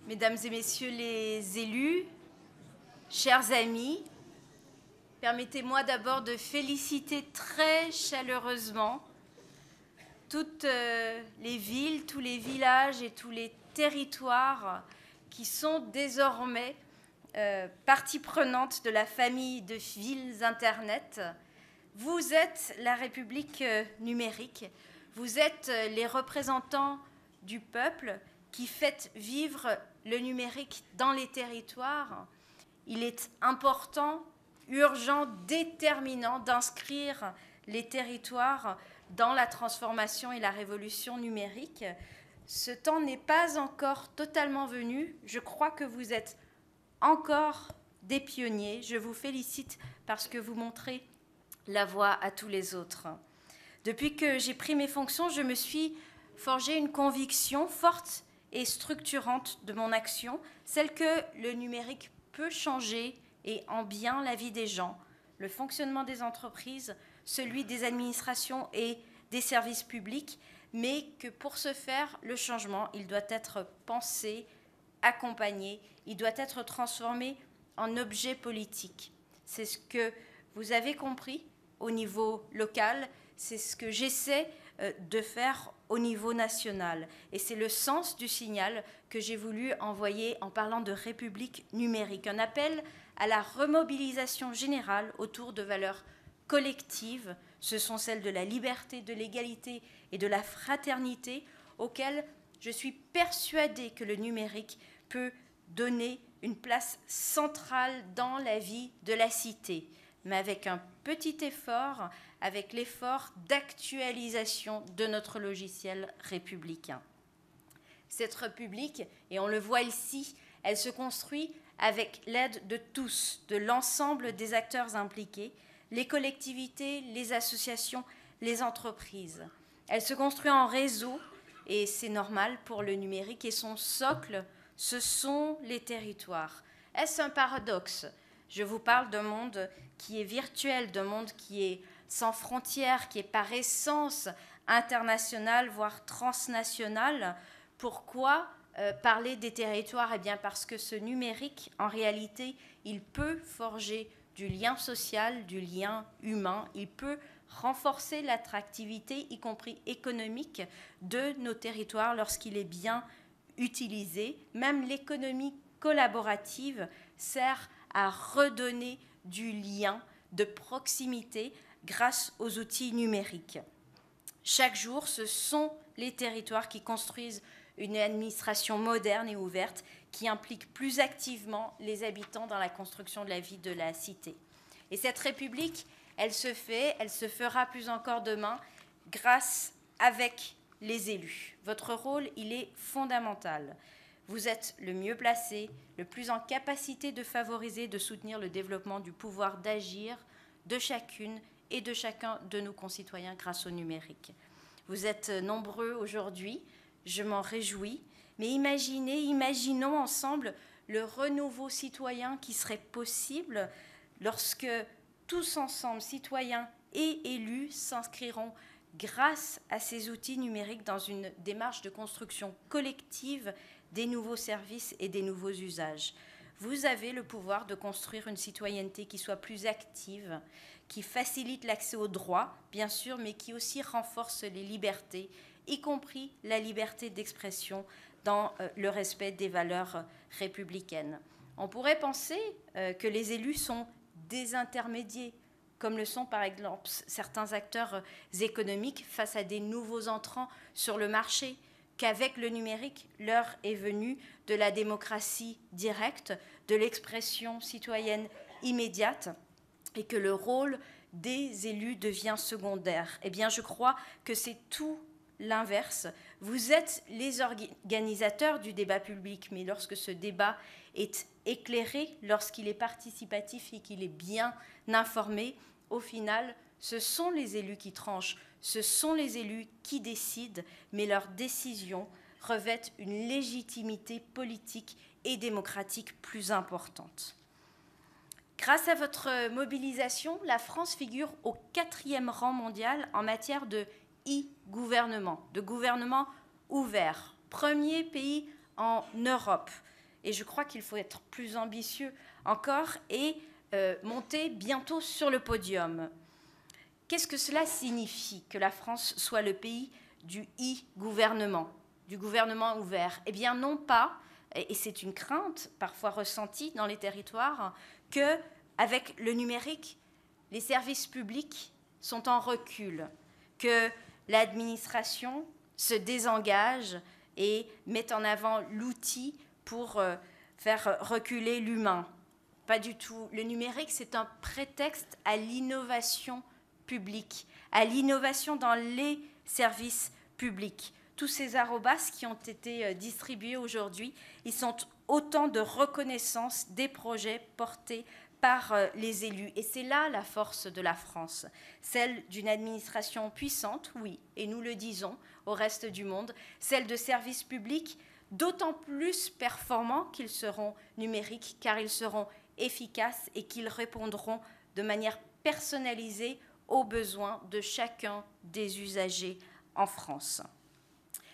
Mesdames et messieurs les élus, chers amis, permettez-moi d'abord de féliciter très chaleureusement toutes les villes, tous les villages et tous les territoires qui sont désormais partie prenante de la famille de villes Internet. Vous êtes la République numérique, vous êtes les représentants du peuple qui faites vivre le numérique dans les territoires. Il est important, urgent, déterminant d'inscrire les territoires dans la transformation et la révolution numérique. Ce temps n'est pas encore totalement venu. Je crois que vous êtes encore des pionniers. Je vous félicite parce que vous montrez la voie à tous les autres. Depuis que j'ai pris mes fonctions, je me suis forgé une conviction forte et structurante de mon action, celle que le numérique peut changer et en bien la vie des gens, le fonctionnement des entreprises, celui des administrations et des services publics, mais que pour ce faire, le changement, il doit être pensé, accompagné, il doit être transformé en objet politique. C'est ce que vous avez compris au niveau local, c'est ce que j'essaie de faire au niveau national. Et c'est le sens du signal que j'ai voulu envoyer en parlant de République numérique, un appel à la remobilisation générale autour de valeurs collectives. Ce sont celles de la liberté, de l'égalité et de la fraternité auxquelles je suis persuadée que le numérique peut donner une place centrale dans la vie de la cité, mais avec un petit effort, avec l'effort d'actualisation de notre logiciel républicain. Cette République, et on le voit ici, elle se construit avec l'aide de tous, de l'ensemble des acteurs impliqués, les collectivités, les associations, les entreprises. Elle se construit en réseau, et c'est normal pour le numérique, et son socle, ce sont les territoires. Est-ce un paradoxe ? Je vous parle d'un monde qui est virtuel, d'un monde qui est sans frontières, qui est par essence international, voire transnational. Pourquoi parler des territoires ? Eh bien parce que ce numérique, en réalité, il peut forger du lien social, du lien humain, il peut renforcer l'attractivité, y compris économique, de nos territoires lorsqu'il est bien utilisé. Même l'économie collaborative sert à redonner du lien, de proximité grâce aux outils numériques. Chaque jour, ce sont les territoires qui construisent une administration moderne et ouverte qui implique plus activement les habitants dans la construction de la vie de la cité. Et cette République, elle se fera plus encore demain grâce avec les élus. Votre rôle, il est fondamental. Vous êtes le mieux placé, le plus en capacité de favoriser, de soutenir le développement du pouvoir d'agir de chacune et de chacun de nos concitoyens grâce au numérique. Vous êtes nombreux aujourd'hui, je m'en réjouis, mais imaginons ensemble le renouveau citoyen qui serait possible lorsque tous ensemble, citoyens et élus, s'inscriront grâce à ces outils numériques dans une démarche de construction collective des nouveaux services et des nouveaux usages. Vous avez le pouvoir de construire une citoyenneté qui soit plus active, qui facilite l'accès aux droits, bien sûr, mais qui aussi renforce les libertés, y compris la liberté d'expression dans le respect des valeurs républicaines. On pourrait penser que les élus sont désintermédiés, comme le sont par exemple certains acteurs économiques face à des nouveaux entrants sur le marché, qu'avec le numérique, l'heure est venue de la démocratie directe, de l'expression citoyenne immédiate, et que le rôle des élus devient secondaire. Eh bien, je crois que c'est tout l'inverse. Vous êtes les organisateurs du débat public, mais lorsque ce débat est éclairé, lorsqu'il est participatif et qu'il est bien informé, au final, ce sont les élus qui tranchent, ce sont les élus qui décident, mais leurs décisions revêtent une légitimité politique et démocratique plus importante. Grâce à votre mobilisation, la France figure au 4e rang mondial en matière de e-gouvernement, de gouvernement ouvert. Premier pays en Europe. et je crois qu'il faut être plus ambitieux encore et monter bientôt sur le podium. Qu'est-ce que cela signifie que la France soit le pays du e-gouvernement, du gouvernement ouvert? Eh bien non pas, et c'est une crainte parfois ressentie dans les territoires, qu'avec le numérique, les services publics sont en recul, que l'administration se désengage et met en avant l'outil pour faire reculer l'humain. Pas du tout. Le numérique, c'est un prétexte à l'innovation publique, à l'innovation dans les services publics. Tous ces arrobas qui ont été distribués aujourd'hui, ils sont autant de reconnaissance des projets portés par les élus. Et c'est là la force de la France, celle d'une administration puissante, oui, et nous le disons au reste du monde, celle de services publics d'autant plus performants qu'ils seront numériques, car ils seront efficaces et qu'ils répondront de manière personnalisée aux besoins de chacun des usagers en France.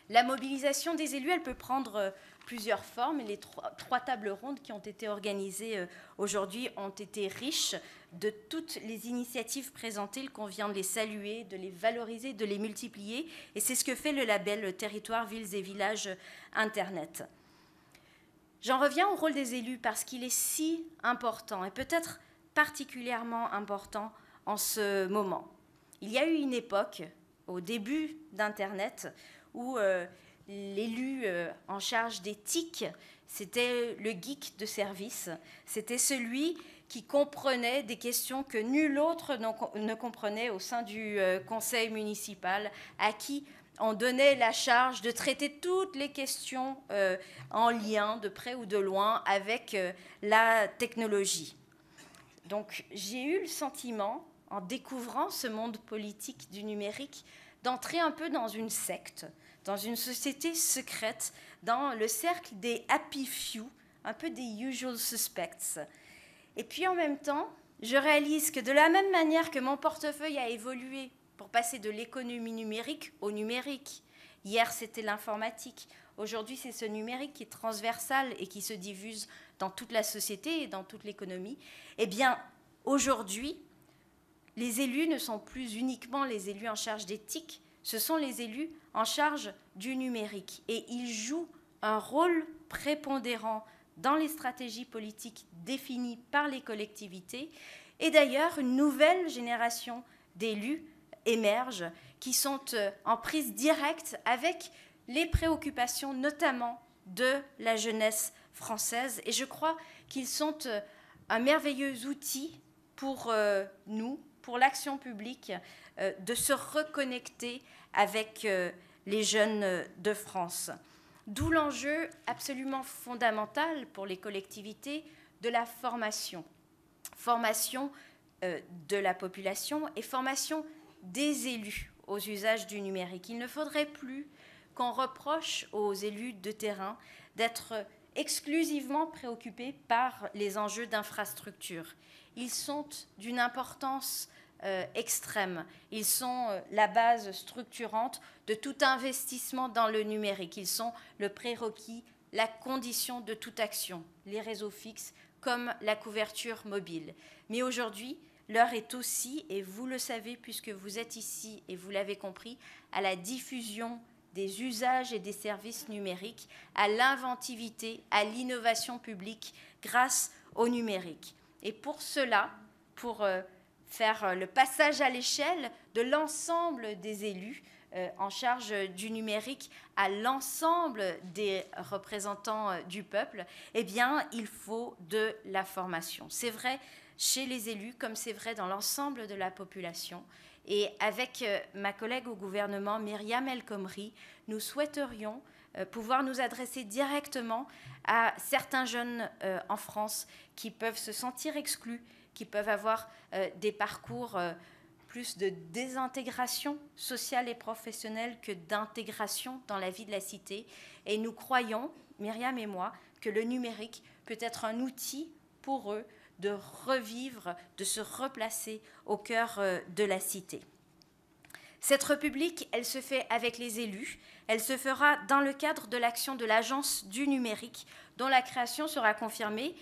La mobilisation des élus, elle peut prendre plusieurs formes. Les trois tables rondes qui ont été organisées aujourd'hui ont été riches de toutes les initiatives présentées. Il convient de les saluer, de les valoriser, de les multiplier. Et c'est ce que fait le label Territoires, Villes et Villages Internet. J'en reviens au rôle des élus parce qu'il est si important et peut-être particulièrement important en ce moment. Il y a eu une époque, au début d'Internet, où l'élu en charge des TIC, c'était le geek de service, c'était celui qui comprenait des questions que nul autre ne comprenait au sein du conseil municipal, à qui on donnait la charge de traiter toutes les questions en lien, de près ou de loin, avec la technologie. Donc j'ai eu le sentiment, en découvrant ce monde politique du numérique, d'entrer un peu dans une secte, dans une société secrète, dans le cercle des happy few, un peu des usual suspects. Et puis en même temps, je réalise que de la même manière que mon portefeuille a évolué pour passer de l'économie numérique au numérique, hier c'était l'informatique, aujourd'hui c'est ce numérique qui est transversal et qui se diffuse dans toute la société et dans toute l'économie, eh bien aujourd'hui, les élus ne sont plus uniquement les élus en charge des TIC, ce sont les élus en charge du numérique. Et ils jouent un rôle prépondérant dans les stratégies politiques définies par les collectivités. Et d'ailleurs, une nouvelle génération d'élus émerge qui sont en prise directe avec les préoccupations notamment de la jeunesse française. Et je crois qu'ils sont un merveilleux outil pour nous, pour l'action publique, de se reconnecter avec les jeunes de France. D'où l'enjeu absolument fondamental pour les collectivités de la formation. Formation de la population et formation des élus aux usages du numérique. Il ne faudrait plus qu'on reproche aux élus de terrain d'être exclusivement préoccupés par les enjeux d'infrastructure. Ils sont d'une importance extrême. Ils sont la base structurante de tout investissement dans le numérique. Ils sont le prérequis, la condition de toute action, les réseaux fixes comme la couverture mobile. Mais aujourd'hui, l'heure est aussi, et vous le savez puisque vous êtes ici et vous l'avez compris, à la diffusion des usages et des services numériques, à l'inventivité, à l'innovation publique grâce au numérique. Et pour cela, pour faire le passage à l'échelle de l'ensemble des élus en charge du numérique à l'ensemble des représentants du peuple, eh bien, il faut de la formation. C'est vrai chez les élus comme c'est vrai dans l'ensemble de la population. Et avec ma collègue au gouvernement, Myriam El Khomri, nous souhaiterions pouvoir nous adresser directement à certains jeunes en France qui peuvent se sentir exclus, qui peuvent avoir des parcours plus de désintégration sociale et professionnelle que d'intégration dans la vie de la cité. Et nous croyons, Myriam et moi, que le numérique peut être un outil pour eux de revivre, de se replacer au cœur de la cité. Cette République, elle se fait avec les élus, elle se fera dans le cadre de l'action de l'Agence du numérique, dont la création sera confirmée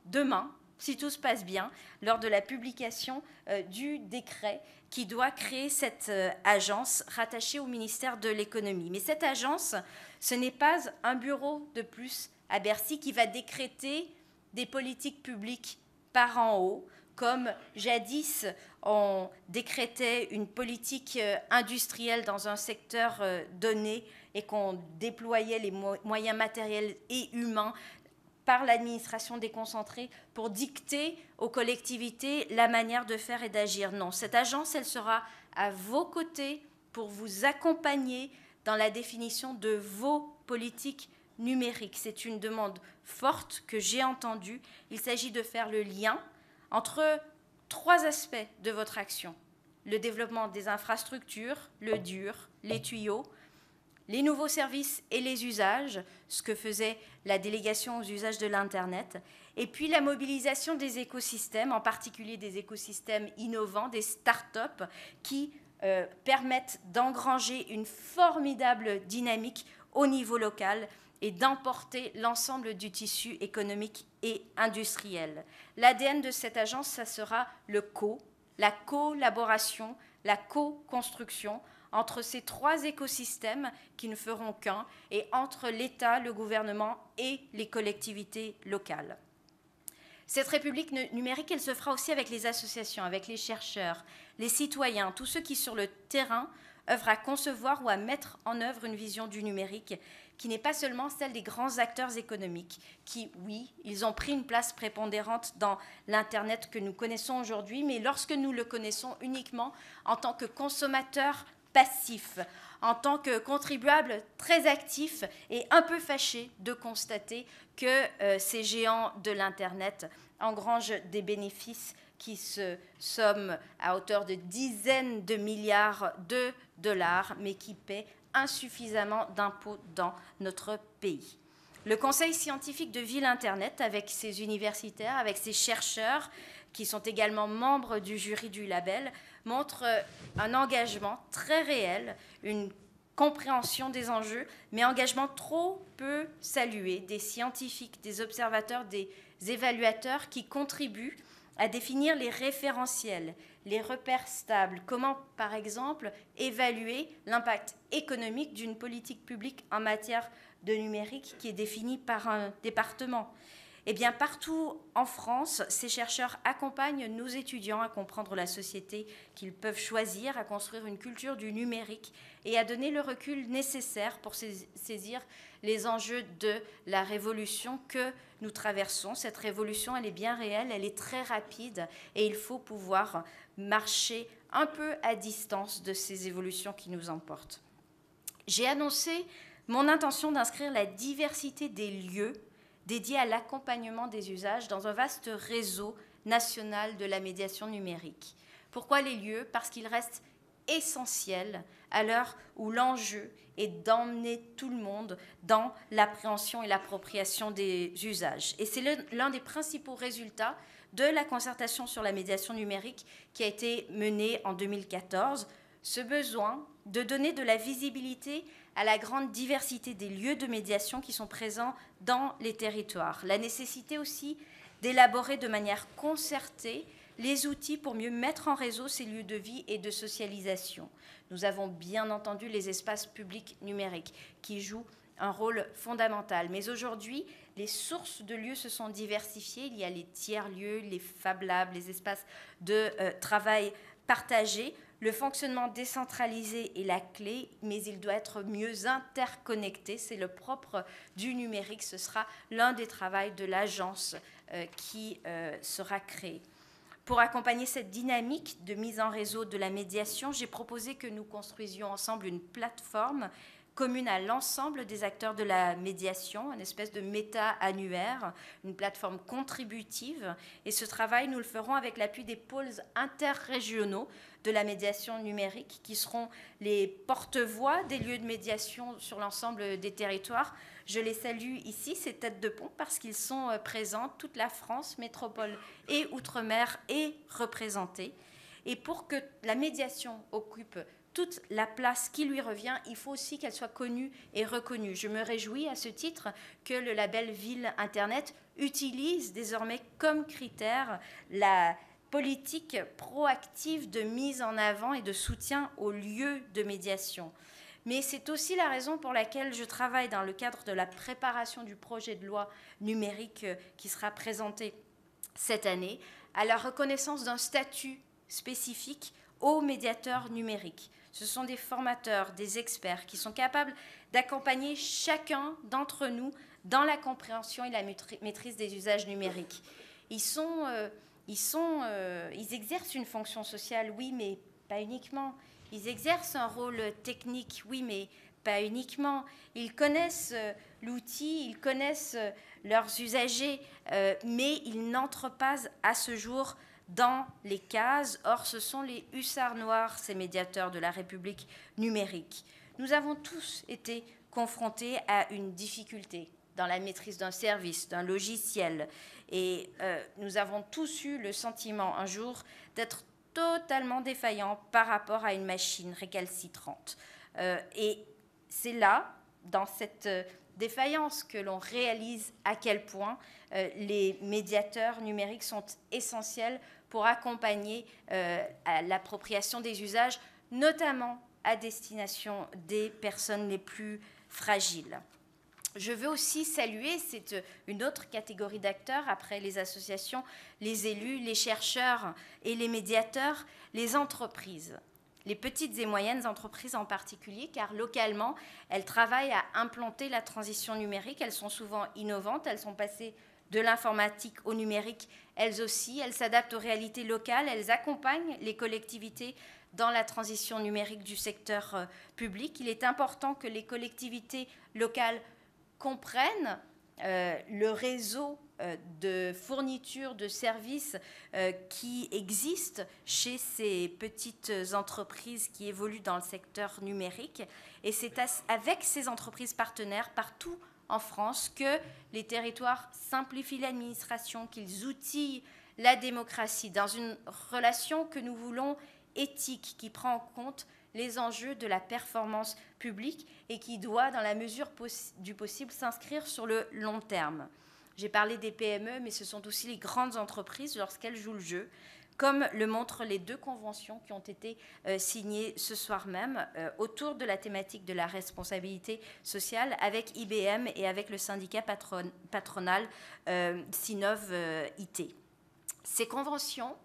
demain, si tout se passe bien, lors de la publication du décret qui doit créer cette agence rattachée au ministère de l'économie. Mais cette agence, ce n'est pas un bureau de plus à Bercy qui va décréter des politiques publiques par en haut, comme jadis on décrétait une politique industrielle dans un secteur donné et qu'on déployait les moyens matériels et humains par l'administration déconcentrée pour dicter aux collectivités la manière de faire et d'agir. Non, cette agence, elle sera à vos côtés pour vous accompagner dans la définition de vos politiques numériques. C'est une demande forte que j'ai entendue. Il s'agit de faire le lien entre 3 aspects de votre action: le développement des infrastructures, le dur, les tuyaux, les nouveaux services et les usages, ce que faisait la délégation aux usages de l'Internet, et puis la mobilisation des écosystèmes, en particulier des écosystèmes innovants, des start-up qui permettent d'engranger une formidable dynamique au niveau local et d'emporter l'ensemble du tissu économique et industriel. L'ADN de cette agence, ça sera la collaboration, la co-construction entre ces 3 écosystèmes qui ne feront qu'un, et entre l'État, le gouvernement et les collectivités locales. Cette République numérique, elle se fera aussi avec les associations, avec les chercheurs, les citoyens, tous ceux qui, sur le terrain, œuvrent à concevoir ou à mettre en œuvre une vision du numérique qui n'est pas seulement celle des grands acteurs économiques, qui, oui, ils ont pris une place prépondérante dans l'Internet que nous connaissons aujourd'hui, mais lorsque nous le connaissons uniquement en tant que consommateurs passifs, en tant que contribuables très actifs et un peu fâchés de constater que ces géants de l'Internet engrangent des bénéfices qui se somment à hauteur de dizaines de milliards de dollars, mais qui paient insuffisamment d'impôts dans notre pays. Le Conseil scientifique de Ville Internet, avec ses universitaires, avec ses chercheurs, qui sont également membres du jury du label, montre un engagement très réel, une compréhension des enjeux, mais engagement trop peu salué des scientifiques, des observateurs, des évaluateurs qui contribuent à définir les référentiels, les repères stables. Comment, par exemple, évaluer l'impact économique d'une politique publique en matière de numérique qui est définie par un département? Eh bien, partout en France, ces chercheurs accompagnent nos étudiants à comprendre la société qu'ils peuvent choisir, à construire une culture du numérique et à donner le recul nécessaire pour saisir les enjeux de la révolution que nous traversons. Cette révolution, elle est bien réelle, elle est très rapide et il faut pouvoir marcher un peu à distance de ces évolutions qui nous emportent. J'ai annoncé mon intention d'inscrire la diversité des lieux dédiés à l'accompagnement des usages dans un vaste réseau national de la médiation numérique. Pourquoi les lieux? Parce qu'ils restent essentiels à l'heure où l'enjeu est d'emmener tout le monde dans l'appréhension et l'appropriation des usages. Et c'est l'un des principaux résultats de la concertation sur la médiation numérique qui a été menée en 2014, ce besoin de donner de la visibilité à la grande diversité des lieux de médiation qui sont présents dans les territoires. La nécessité aussi d'élaborer de manière concertée les outils pour mieux mettre en réseau ces lieux de vie et de socialisation. Nous avons bien entendu les espaces publics numériques qui jouent un rôle fondamental. Mais aujourd'hui, les sources de lieux se sont diversifiées. Il y a les tiers-lieux, les Fab Labs, les espaces de travail partagés. Le fonctionnement décentralisé est la clé, mais il doit être mieux interconnecté. C'est le propre du numérique. Ce sera l'un des travaux de l'agence qui sera créée. Pour accompagner cette dynamique de mise en réseau de la médiation, j'ai proposé que nous construisions ensemble une plateforme commune à l'ensemble des acteurs de la médiation, une espèce de méta-annuaire, une plateforme contributive. Et ce travail, nous le ferons avec l'appui des pôles interrégionaux de la médiation numérique, qui seront les porte-voix des lieux de médiation sur l'ensemble des territoires. Je les salue ici, ces têtes de pont, parce qu'ils sont présents. Toute la France, métropole et outre-mer est représentée. Et pour que la médiation occupe toute la place qui lui revient, il faut aussi qu'elle soit connue et reconnue. Je me réjouis à ce titre que le label Ville Internet utilise désormais comme critère la politique proactive de mise en avant et de soutien aux lieux de médiation. Mais c'est aussi la raison pour laquelle je travaille dans le cadre de la préparation du projet de loi numérique qui sera présenté cette année, à la reconnaissance d'un statut spécifique aux médiateurs numériques. Ce sont des formateurs, des experts qui sont capables d'accompagner chacun d'entre nous dans la compréhension et la maîtrise des usages numériques. Ils exercent une fonction sociale, oui, mais pas uniquement. Ils exercent un rôle technique, oui, mais pas uniquement. Ils connaissent l'outil, ils connaissent leurs usagers, mais ils n'entrent pas à ce jour dans les cases. Or, ce sont les hussards noirs, ces médiateurs de la République numérique. Nous avons tous été confrontés à une difficulté dans la maîtrise d'un service, d'un logiciel. Et nous avons tous eu le sentiment un jour d'être totalement défaillants par rapport à une machine récalcitrante. Et c'est là, dans cette défaillance, que l'on réalise à quel point les médiateurs numériques sont essentiels pour accompagner à l'appropriation des usages, notamment à destination des personnes les plus fragiles. Je veux aussi saluer, c'est une autre catégorie d'acteurs, après les associations, les élus, les chercheurs et les médiateurs, les entreprises. Les petites et moyennes entreprises en particulier, car localement, elles travaillent à implanter la transition numérique. Elles sont souvent innovantes, elles sont passées de l'informatique au numérique, elles aussi. Elles s'adaptent aux réalités locales, elles accompagnent les collectivités dans la transition numérique du secteur public. Il est important que les collectivités locales comprennent le réseau de fourniture de services qui existe chez ces petites entreprises qui évoluent dans le secteur numérique. Et c'est avec ces entreprises partenaires partout en France que les territoires simplifient l'administration, qu'ils outillent la démocratie dans une relation que nous voulons éthique, qui prend en compte les enjeux de la performance publique et qui doit, dans la mesure du possible, s'inscrire sur le long terme. J'ai parlé des PME, mais ce sont aussi les grandes entreprises lorsqu'elles jouent le jeu, comme le montrent les 2 conventions qui ont été signées ce soir même autour de la thématique de la responsabilité sociale avec IBM et avec le syndicat patronal Sinov IT. Ces conventions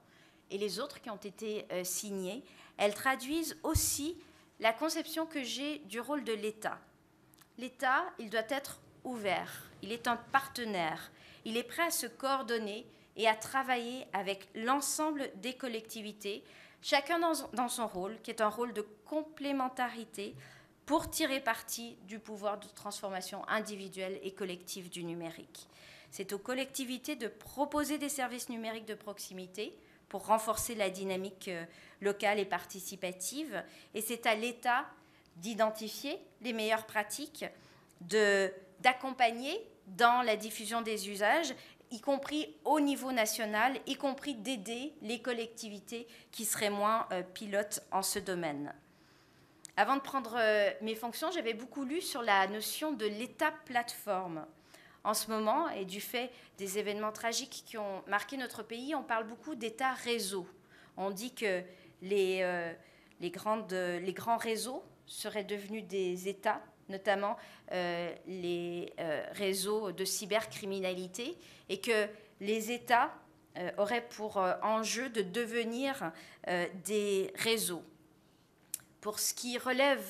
et les autres qui ont été signées, elles traduisent aussi la conception que j'ai du rôle de l'État. L'État, il doit être ouvert, il est un partenaire, il est prêt à se coordonner et à travailler avec l'ensemble des collectivités, chacun dans son rôle, qui est un rôle de complémentarité pour tirer parti du pouvoir de transformation individuelle et collective du numérique. C'est aux collectivités de proposer des services numériques de proximité pour renforcer la dynamique locale et participative, et c'est à l'État d'identifier les meilleures pratiques, d'accompagner dans la diffusion des usages, y compris au niveau national, y compris d'aider les collectivités qui seraient moins pilotes en ce domaine. Avant de prendre mes fonctions, j'avais beaucoup lu sur la notion de l'État-plateforme. En ce moment, et du fait des événements tragiques qui ont marqué notre pays, on parle beaucoup d'État-réseau. On dit que les grands réseaux seraient devenus des États, notamment les réseaux de cybercriminalité, et que les États auraient pour enjeu de devenir des réseaux. Pour ce qui relève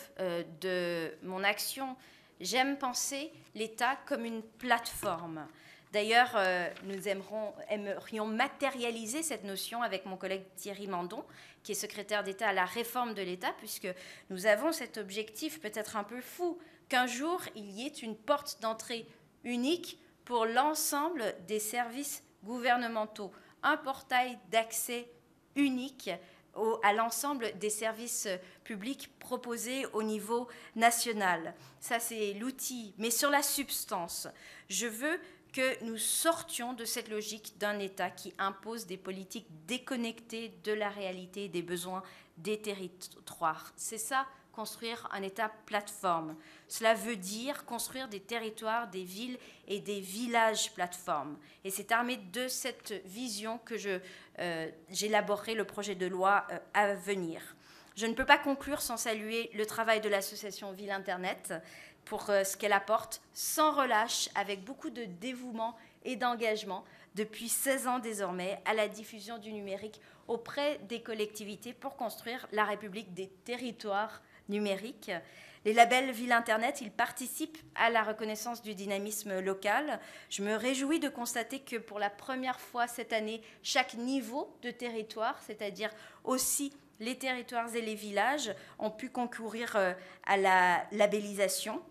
de mon action, j'aime penser l'État comme une plateforme. D'ailleurs, nous aimerions matérialiser cette notion avec mon collègue Thierry Mandon, qui est secrétaire d'État à la réforme de l'État, puisque nous avons cet objectif peut-être un peu fou, qu'un jour, il y ait une porte d'entrée unique pour l'ensemble des services gouvernementaux, un portail d'accès unique à l'ensemble des services publics proposés au niveau national. Ça, c'est l'outil. Mais sur la substance, je veux que nous sortions de cette logique d'un État qui impose des politiques déconnectées de la réalité et des besoins des territoires. C'est ça, construire un État plateforme. Cela veut dire construire des territoires, des villes et des villages plateformes. Et c'est armé de cette vision que j'élaborerai le projet de loi à venir. Je ne peux pas conclure sans saluer le travail de l'association Ville Internet pour ce qu'elle apporte sans relâche, avec beaucoup de dévouement et d'engagement, depuis 16 ans désormais, à la diffusion du numérique auprès des collectivités pour construire la République des territoires numériques. Les labels Ville Internet, ils participent à la reconnaissance du dynamisme local. Je me réjouis de constater que pour la première fois cette année, chaque niveau de territoire, c'est-à-dire aussi les territoires et les villages, ont pu concourir à la labellisation.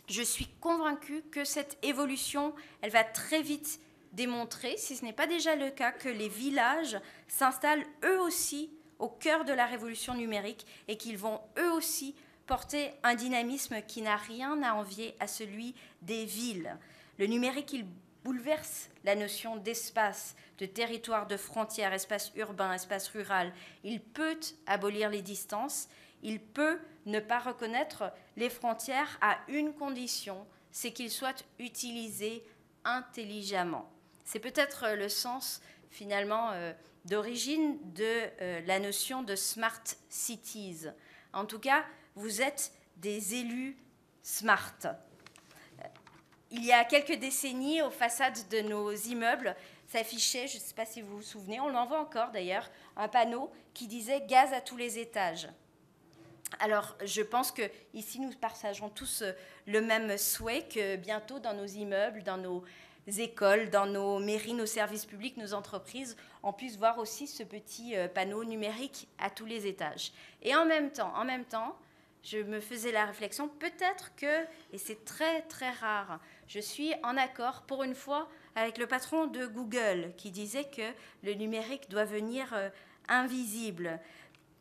Je suis convaincue que cette évolution, elle va très vite démontrer, si ce n'est pas déjà le cas, que les villages s'installent eux aussi au cœur de la révolution numérique et qu'ils vont eux aussi porter un dynamisme qui n'a rien à envier à celui des villes. Le numérique, il bouleverse la notion d'espace, de territoire, de frontières, espace urbain, espace rural. Il peut abolir les distances, il peut ne pas reconnaître les frontières à une condition, c'est qu'il soit utilisé intelligemment. C'est peut-être le sens, finalement, d'origine de la notion de smart cities. En tout cas, vous êtes des élus smart. Il y a quelques décennies, aux façades de nos immeubles, s'affichait, je ne sais pas si vous vous souvenez, on l'en voit encore d'ailleurs, un panneau qui disait « Gaz à tous les étages ». Alors, je pense qu'ici, nous partageons tous le même souhait que bientôt, dans nos immeubles, dans nos écoles, dans nos mairies, nos services publics, nos entreprises, on puisse voir aussi ce petit panneau numérique à tous les étages. Et en même temps, je me faisais la réflexion, peut-être que, et c'est très très rare, je suis en accord pour une fois avec le patron de Google qui disait que le numérique doit venir invisible.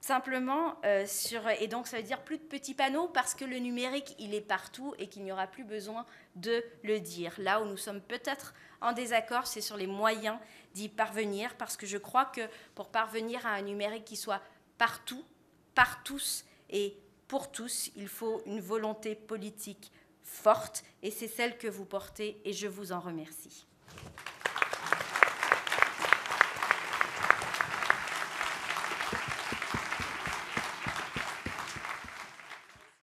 Simplement, et donc ça veut dire plus de petits panneaux parce que le numérique, il est partout et qu'il n'y aura plus besoin de le dire. Là où nous sommes peut-être en désaccord, c'est sur les moyens d'y parvenir, parce que je crois que pour parvenir à un numérique qui soit partout, par tous et pour tous, il faut une volonté politique forte et c'est celle que vous portez et je vous en remercie.